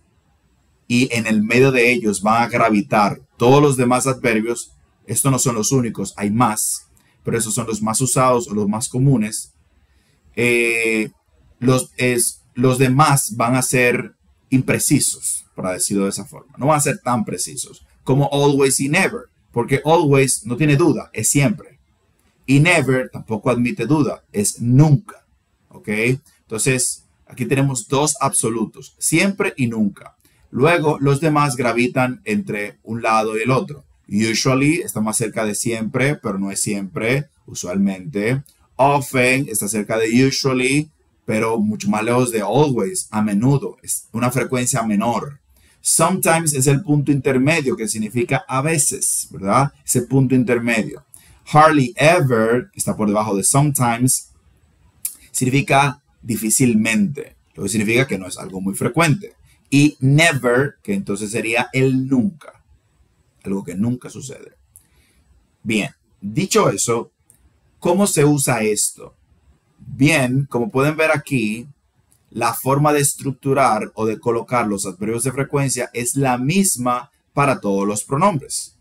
Y en el medio de ellos van a gravitar todos los demás adverbios. Estos no son los únicos, hay más, pero esos son los más usados o los más comunes. Los demás van a ser imprecisos, para decirlo de esa forma. No van a ser tan precisos como always y never, porque always no tiene duda, es siempre. Y never tampoco admite duda, es nunca. ¿Ok? Entonces, aquí tenemos dos absolutos, siempre y nunca. Luego, los demás gravitan entre un lado y el otro. Usually está más cerca de siempre, pero no es siempre, usualmente. Often está cerca de usually, pero mucho más lejos de always, a menudo. Es una frecuencia menor. Sometimes es el punto intermedio, que significa a veces, ¿verdad? Ese punto intermedio. Hardly ever está por debajo de sometimes, significa difícilmente, lo que significa que no es algo muy frecuente. Y never, que entonces sería el nunca, algo que nunca sucede. Bien, dicho eso, ¿cómo se usa esto? Bien, como pueden ver aquí, la forma de estructurar o de colocar los adverbios de frecuencia es la misma para todos los pronombres.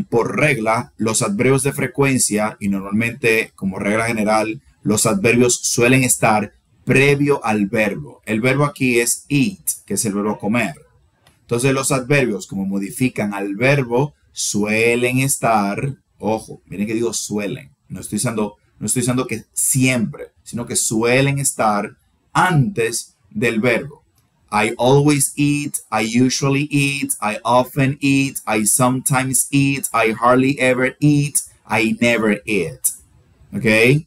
Por regla, los adverbios de frecuencia, y normalmente como regla general, los adverbios suelen estar previo al verbo. El verbo aquí es eat, que es el verbo comer. Entonces los adverbios, como modifican al verbo, suelen estar, ojo, miren que digo suelen, no estoy diciendo que siempre, sino que suelen estar antes del verbo. I always eat, I usually eat, I often eat, I sometimes eat, I hardly ever eat, I never eat. ¿Ok?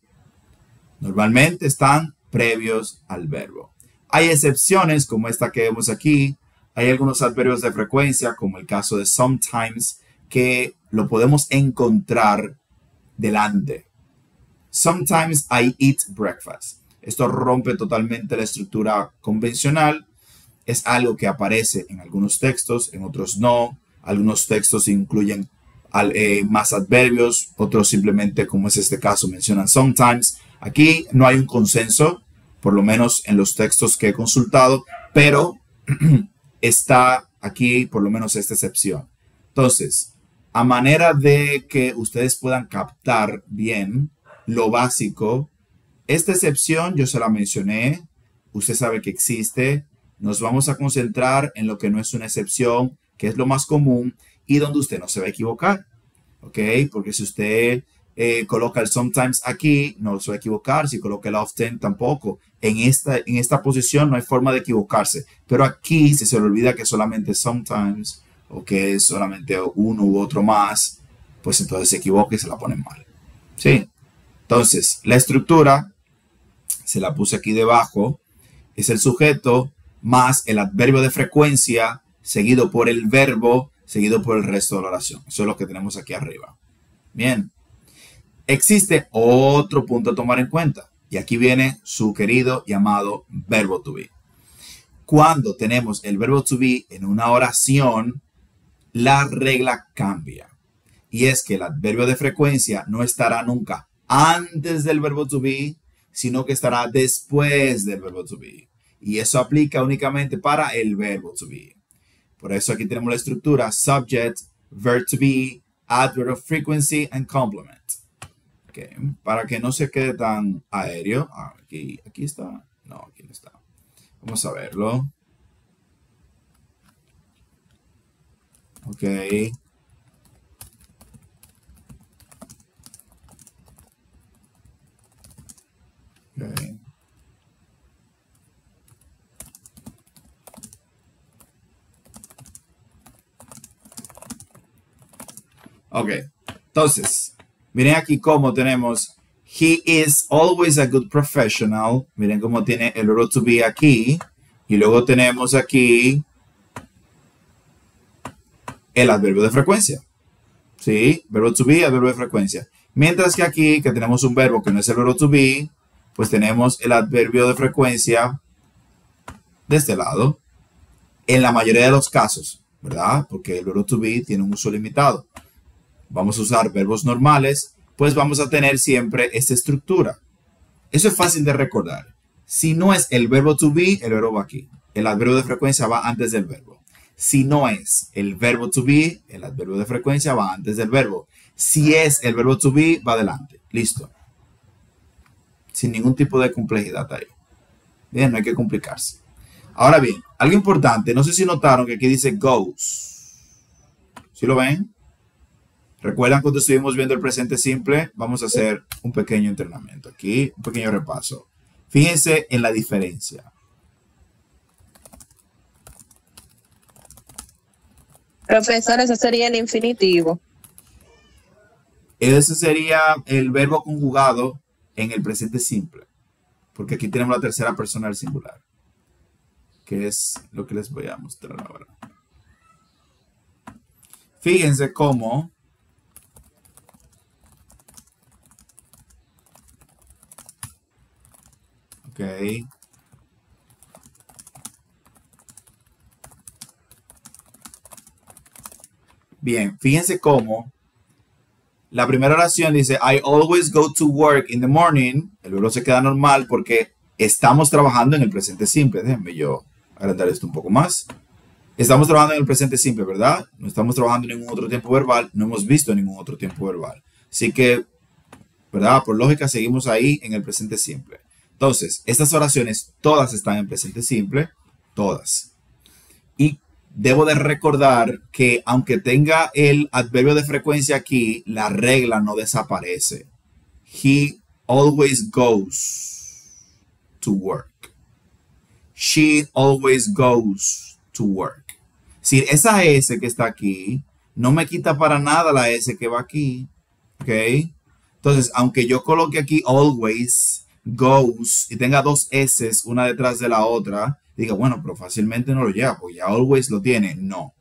Normalmente están previos al verbo. Hay excepciones como esta que vemos aquí. Hay algunos adverbios de frecuencia, como el caso de sometimes, que lo podemos encontrar delante. Sometimes I eat breakfast. Esto rompe totalmente la estructura convencional. Es algo que aparece en algunos textos, en otros no. Algunos textos incluyen más adverbios, otros simplemente, como es este caso, mencionan sometimes. Aquí no hay un consenso, por lo menos en los textos que he consultado, pero está aquí por lo menos esta excepción. Entonces, a manera de que ustedes puedan captar bien lo básico, esta excepción yo se la mencioné, usted sabe que existe. Nos vamos a concentrar en lo que no es una excepción, que es lo más común y donde usted no se va a equivocar. ¿Ok? Porque si usted coloca el sometimes aquí, no se va a equivocar. Si coloca el often, tampoco. En esta posición no hay forma de equivocarse. Pero aquí, si se le olvida que solamente sometimes o que es solamente uno u otro más, pues entonces se equivoca y se la ponen mal. ¿Sí? Entonces, la estructura, se la puse aquí debajo, es el sujeto más el adverbio de frecuencia, seguido por el verbo, seguido por el resto de la oración. Eso es lo que tenemos aquí arriba. Bien. Existe otro punto a tomar en cuenta. Y aquí viene su querido y amado verbo to be. Cuando tenemos el verbo to be en una oración, la regla cambia. Y es que el adverbio de frecuencia no estará nunca antes del verbo to be, sino que estará después del verbo to be. Y eso aplica únicamente para el verbo to be. Por eso aquí tenemos la estructura subject, verb to be, adverb of frequency, and complement. Okay. Para que no se quede tan aéreo. Aquí está. No, aquí no está. Vamos a verlo. Ok. Okay. Ok, entonces, miren aquí cómo tenemos he is always a good professional. Miren cómo tiene el verbo to be aquí. Y luego tenemos aquí el adverbio de frecuencia. ¿Sí? Verbo to be, adverbio de frecuencia. Mientras que aquí, que tenemos un verbo que no es el verbo to be, pues tenemos el adverbio de frecuencia de este lado. En la mayoría de los casos, ¿verdad? Porque el verbo to be tiene un uso limitado. Vamos a usar verbos normales, pues vamos a tener siempre esta estructura. Eso es fácil de recordar. Si no es el verbo to be, el verbo va aquí. El adverbio de frecuencia va antes del verbo. Si no es el verbo to be, el adverbio de frecuencia va antes del verbo. Si es el verbo to be, va adelante. Listo. Sin ningún tipo de complejidad ahí. Bien, no hay que complicarse. Ahora bien, algo importante. No sé si notaron que aquí dice goes. ¿Sí lo ven? ¿Recuerdan cuando estuvimos viendo el presente simple? Vamos a hacer un pequeño entrenamiento aquí, un pequeño repaso. Fíjense en la diferencia. Profesor, ese sería el infinitivo. Ese sería el verbo conjugado en el presente simple. Porque aquí tenemos la tercera persona del singular. Que es lo que les voy a mostrar ahora. Fíjense cómo ok. Bien, fíjense cómo la primera oración dice I always go to work in the morning. El verbo se queda normal porque estamos trabajando en el presente simple. Déjenme yo agrandar esto un poco más. Estamos trabajando en el presente simple, ¿verdad? No estamos trabajando en ningún otro tiempo verbal. No hemos visto ningún otro tiempo verbal. Así que, ¿verdad? Por lógica, seguimos ahí en el presente simple. Entonces, estas oraciones todas están en presente simple. Todas. Y debo de recordar que aunque tenga el adverbio de frecuencia aquí, la regla no desaparece. He always goes to work. She always goes to work. Si esa S que está aquí no me quita para nada la S que va aquí. ¿Ok? Entonces, aunque yo coloque aquí always goes y tenga dos S una detrás de la otra, diga, bueno, pero fácilmente no lo lleva, porque ya always lo tiene. No.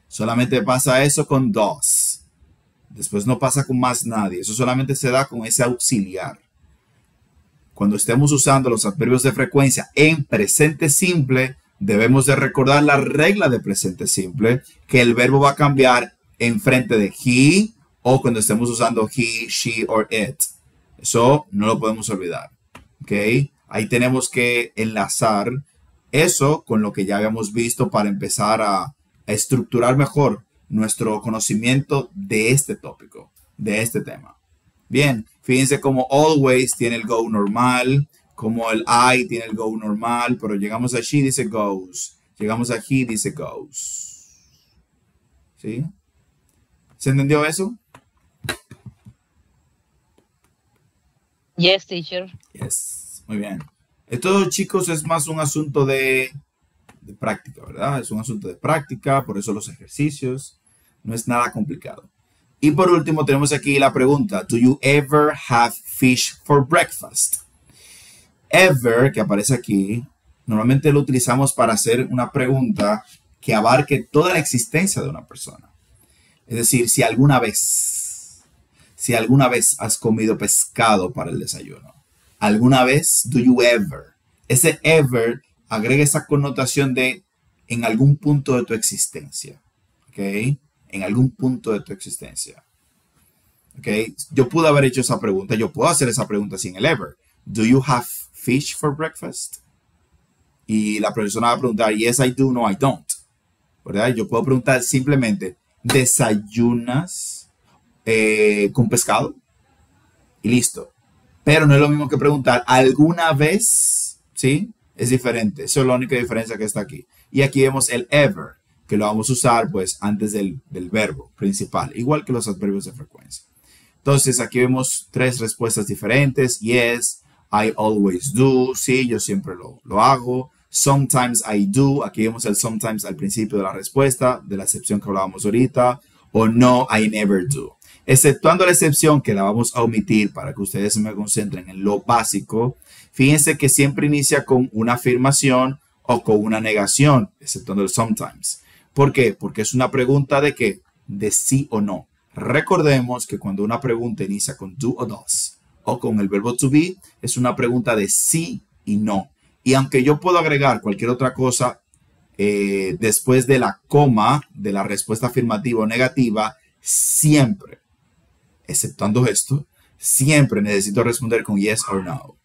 Solamente pasa eso con does. Después no pasa con más nadie. Eso solamente se da con ese auxiliar. Cuando estemos usando los adverbios de frecuencia en presente simple, debemos de recordar la regla de presente simple, que el verbo va a cambiar en frente de he o cuando estemos usando he, she or it. Eso no lo podemos olvidar. ¿Ok? Ahí tenemos que enlazar eso con lo que ya habíamos visto para empezar a estructurar mejor nuestro conocimiento de este tópico, de este tema. Bien, fíjense como always tiene el go normal, como el I tiene el go normal, pero llegamos a she, dice goes. Llegamos a he, dice goes. ¿Sí? ¿Se entendió eso? Yes, teacher. Yes, muy bien. Esto, chicos, es más un asunto de práctica, ¿verdad? Es un asunto de práctica, por eso los ejercicios. No es nada complicado. Y por último tenemos aquí la pregunta. Do you ever have fish for breakfast? Ever, que aparece aquí, normalmente lo utilizamos para hacer una pregunta que abarque toda la existencia de una persona. Es decir, si alguna vez has comido pescado para el desayuno. ¿Alguna vez? Do you ever? Ese ever agrega esa connotación de en algún punto de tu existencia. ¿Ok? En algún punto de tu existencia. ¿Ok? Yo pude haber hecho esa pregunta. Yo puedo hacer esa pregunta sin el ever. Do you have fish for breakfast? Y la persona va a preguntar, yes, I do, no, I don't. ¿Verdad? Yo puedo preguntar simplemente, ¿desayunas con pescado? Y listo. Pero no es lo mismo que preguntar, ¿alguna vez? ¿Sí? Es diferente. Esa es la única diferencia que está aquí. Y aquí vemos el ever, que lo vamos a usar pues antes del verbo principal, igual que los adverbios de frecuencia. Entonces aquí vemos tres respuestas diferentes. Yes, I always do. Sí, yo siempre lo hago. Sometimes I do. Aquí vemos el sometimes al principio de la respuesta, de la excepción que hablábamos ahorita. O no, I never do. Exceptuando la excepción que la vamos a omitir para que ustedes se me concentren en lo básico. Fíjense que siempre inicia con una afirmación o con una negación, exceptuando el sometimes. ¿Por qué? Porque es una pregunta de qué? De sí o no. Recordemos que cuando una pregunta inicia con do o does o con el verbo to be, es una pregunta de sí y no. Y aunque yo puedo agregar cualquier otra cosa después de la coma de la respuesta afirmativa o negativa, siempre, exceptuando esto, siempre necesito responder con yes or no.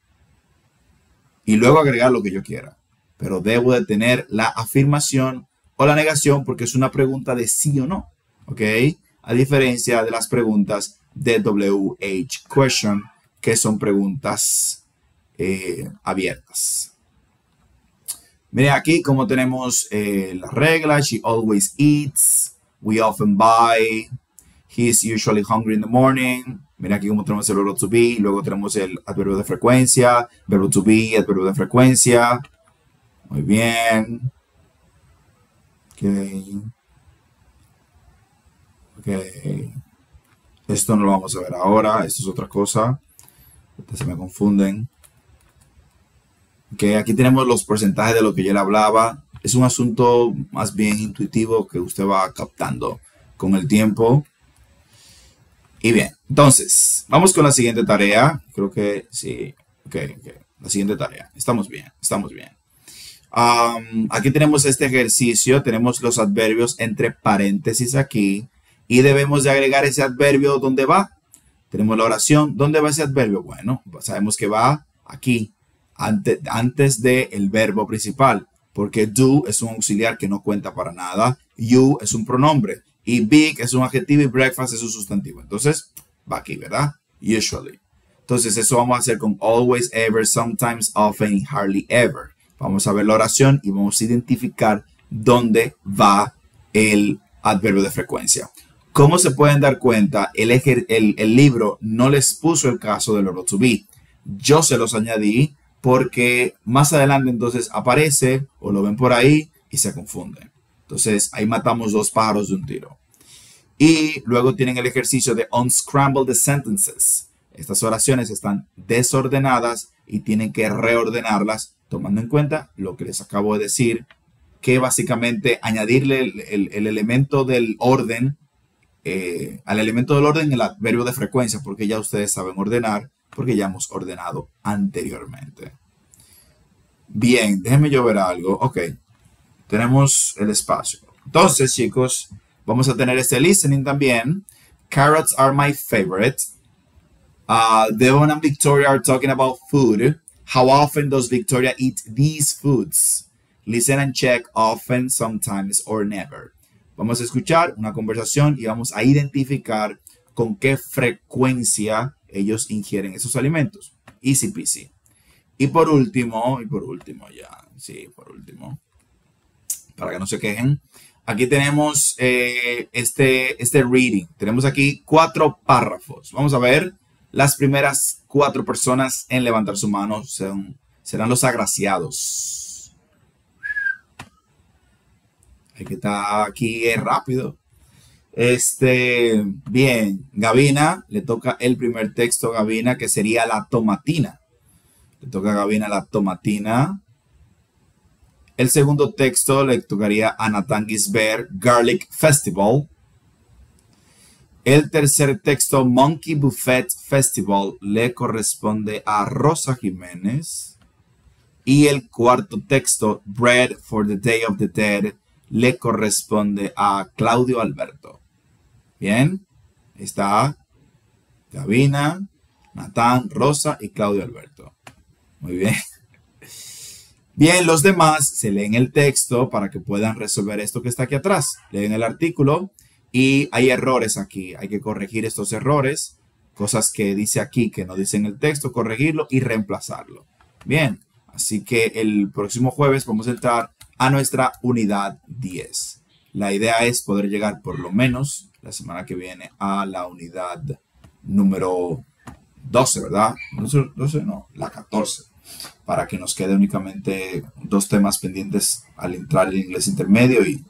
Y luego agregar lo que yo quiera. Pero debo de tener la afirmación o la negación porque es una pregunta de sí o no. ¿Ok? A diferencia de las preguntas de WH question, que son preguntas abiertas. Miren aquí como tenemos la regla. She always eats. We often buy. He's usually hungry in the morning. Mira aquí como tenemos el verbo to be. Luego tenemos el adverbio de frecuencia. Verbo to be, adverbio de frecuencia. Muy bien. Ok. Esto no lo vamos a ver ahora. Esto es otra cosa. Se me confunden. Ok, aquí tenemos los porcentajes de lo que yo le hablaba. Es un asunto más bien intuitivo que usted va captando con el tiempo. Y bien, entonces, vamos con la siguiente tarea. Creo que sí. Ok. La siguiente tarea. Estamos bien. Aquí tenemos este ejercicio. Tenemos los adverbios entre paréntesis aquí. Y debemos de agregar ese adverbio. ¿Dónde va? Tenemos la oración. ¿Dónde va ese adverbio? Bueno, sabemos que va aquí. antes del verbo principal, porque do es un auxiliar que no cuenta para nada, you es un pronombre, y big es un adjetivo y breakfast es un sustantivo. Entonces, va aquí, ¿verdad? Usually. Entonces, eso vamos a hacer con always, ever, sometimes, often y hardly ever. Vamos a ver la oración y vamos a identificar dónde va el adverbio de frecuencia. Como se pueden dar cuenta, el libro no les puso el caso del verbo to be. Yo se los añadí porque más adelante entonces aparece o lo ven por ahí y se confunden. Entonces ahí matamos 2 pájaros de un tiro. Y luego tienen el ejercicio de unscramble the sentences. Estas oraciones están desordenadas y tienen que reordenarlas tomando en cuenta lo que les acabo de decir, que básicamente añadirle el elemento del orden, al elemento del orden el adverbio de frecuencia, porque ya ustedes saben ordenar, porque ya hemos ordenado anteriormente. Bien, déjenme yo ver algo. Ok, tenemos el espacio. Entonces, chicos, vamos a tener este listening también. Carrots are my favorite. Devon and Victoria are talking about food. How often does Victoria eat these foods? Listen and check often, sometimes, or never. Vamos a escuchar una conversación y vamos a identificar con qué frecuencia ellos ingieren esos alimentos. Easy peasy. Y por último, para que no se quejen, aquí tenemos este reading. Tenemos aquí 4 párrafos. Vamos a ver. Las primeras 4 personas en levantar su mano serán los agraciados. Hay que estar aquí rápido. Bien, Gavina, le toca el primer texto a Gavina, que sería la tomatina. Le toca a Gavina la tomatina. El segundo texto le tocaría a Nathan Gisbert, Garlic Festival. El tercer texto, Monkey Buffet Festival, le corresponde a Rosa Jiménez. Y el cuarto texto, Bread for the Day of the Dead, le corresponde a Claudio Alberto. Bien, está Gavina, Natán, Rosa y Claudio Alberto. Muy bien. Bien, los demás se leen el texto para que puedan resolver esto que está aquí atrás. Leen el artículo. Y hay errores aquí, hay que corregir estos errores, cosas que dice aquí que no dice en el texto, corregirlo y reemplazarlo. Bien, así que el próximo jueves vamos a entrar a nuestra unidad 10. La idea es poder llegar por lo menos la semana que viene a la unidad número 12, ¿verdad? 12, no, la 14. Para que nos quede únicamente 2 temas pendientes al entrar en inglés intermedio y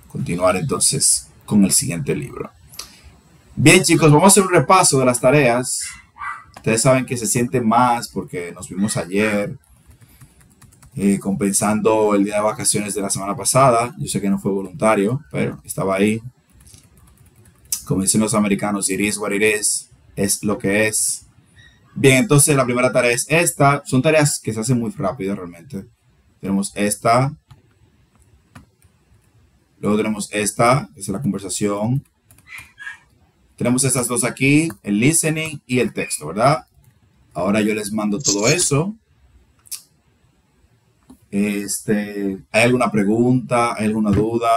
continuar entonces con el siguiente libro. Bien, chicos, vamos a hacer un repaso de las tareas. Ustedes saben que se siente más porque nos vimos ayer, compensando el día de vacaciones de la semana pasada. Yo sé que no fue voluntario, pero estaba ahí. Como dicen los americanos, it is what it is, es lo que es. Bien, entonces la primera tarea es esta. Son tareas que se hacen muy rápido realmente. Tenemos esta. Luego tenemos esta, que es la conversación. Tenemos estas 2 aquí, el listening y el texto, ¿verdad? Ahora yo les mando todo eso. ¿Hay alguna pregunta? ¿Hay alguna duda?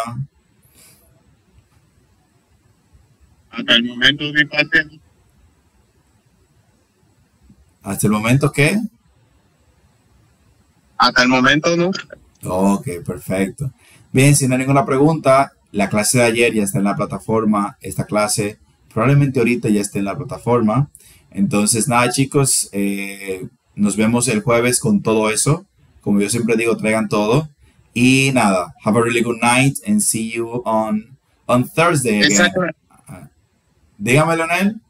Hasta el momento de mi parte. ¿Hasta el momento qué? Hasta el momento no. Ok, perfecto. Bien, si no hay ninguna pregunta, la clase de ayer ya está en la plataforma. Esta clase probablemente ahorita ya esté en la plataforma. Entonces, nada, chicos, nos vemos el jueves con todo eso. Como yo siempre digo, traigan todo. Y nada, have a really good night and see you on Thursday again. Dígame, Leonel.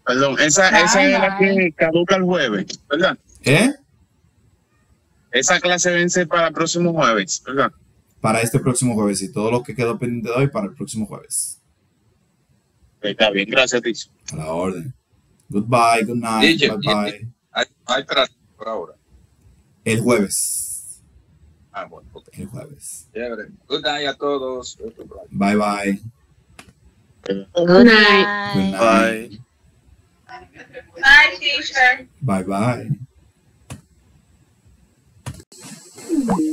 Perdón, esa es la que caduca el jueves, ¿verdad? Esa clase vence para el próximo jueves, ¿verdad? Para este próximo jueves y todo lo que quedó pendiente de hoy para el próximo jueves. Está bien, gracias, Ticho. A la orden. Goodbye, good night, DJ, bye. Hay clase por ahora. El jueves. Bueno, okay. El jueves. Good night a todos. Bye, bye. Good night. Good night. Bye, teacher. Bye, bye. Bye.